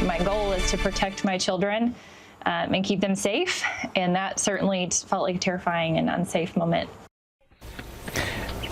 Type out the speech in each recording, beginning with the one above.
My goal is to protect my children and keep them safe, and that certainly felt like a terrifying and unsafe moment.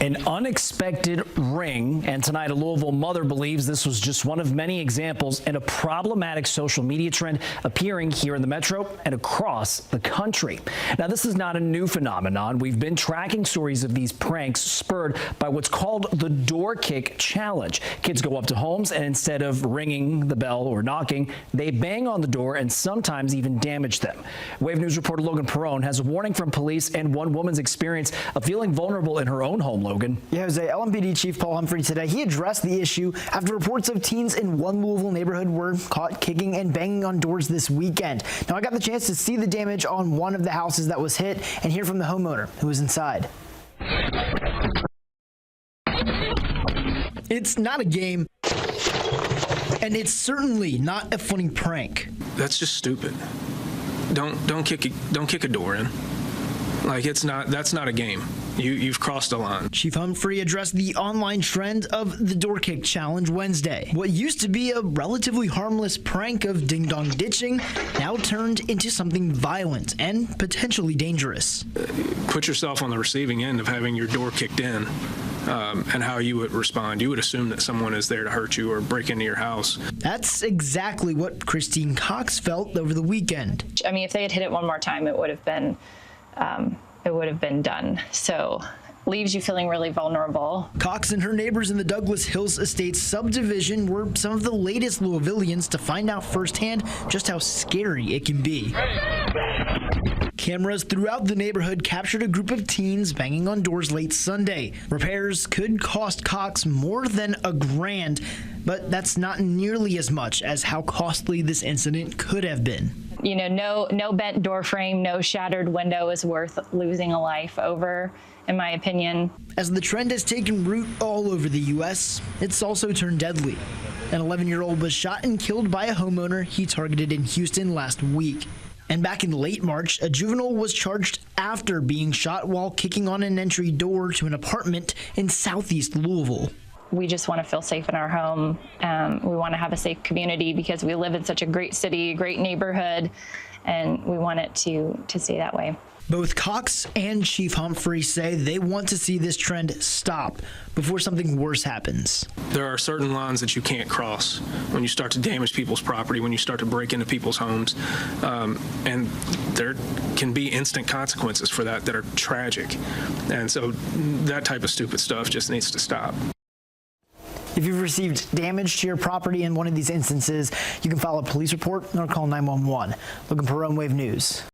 An unexpected ring, and tonight a Louisville mother believes this was just one of many examples in a problematic social media trend appearing here in the metro and across the country. Now, this is not a new phenomenon. We've been tracking stories of these pranks spurred by what's called the door kick challenge. Kids go up to homes and instead of ringing the bell or knocking, they bang on the door and sometimes even damage them. Wave News reporter Logan Perrone has a warning from police and one woman's experience of feeling vulnerable in her own home. Logan. Yeah, Jose, LMPD Chief Paul Humphrey today, he addressed the issue after reports of teens in one Louisville neighborhood were caught kicking and banging on doors this weekend. Now, I got the chance to see the damage on one of the houses that was hit and hear from the homeowner who was inside. It's not a game, and it's certainly not a funny prank. That's just stupid. Don't kick a door in. Like, that's not a game. You've crossed a line. Chief Humphrey addressed the online trend of the door kick challenge Wednesday. What used to be a relatively harmless prank of ding-dong ditching now turned into something violent and potentially dangerous. Put yourself on the receiving end of having your door kicked in and how you would respond. You would assume that someone is there to hurt you or break into your house. That's exactly what Christine Cox felt over the weekend. I mean, if they had hit it one more time, it would have been done. So leaves you feeling really vulnerable. Cox and her neighbors in the Douglas Hills Estates subdivision were some of the latest Louisvillians to find out firsthand just how scary it can be. Cameras throughout the neighborhood captured a group of teens banging on doors late Sunday. Repairs could cost Cox more than $1,000, but that's not nearly as much as how costly this incident could have been. You know, no bent door frame, no shattered window is worth losing a life over, in my opinion. As the trend has taken root all over the U.S., it's also turned deadly. An 11-year-old was shot and killed by a homeowner he targeted in Houston last week. And back in late March, a juvenile was charged after being shot while kicking on an entry door to an apartment in southeast Louisville. We just want to feel safe in our home. We want to have a safe community because we live in such a great city, great neighborhood, and we want it to stay that way. Both Cox and Chief Humphrey say they want to see this trend stop before something worse happens. There are certain lines that you can't cross when you start to damage people's property, when you start to break into people's homes, and there can be instant consequences for that are tragic. And so that type of stupid stuff just needs to stop. If you've received damage to your property in one of these instances, you can file a police report or call 911. Logan Perrone, Wave News.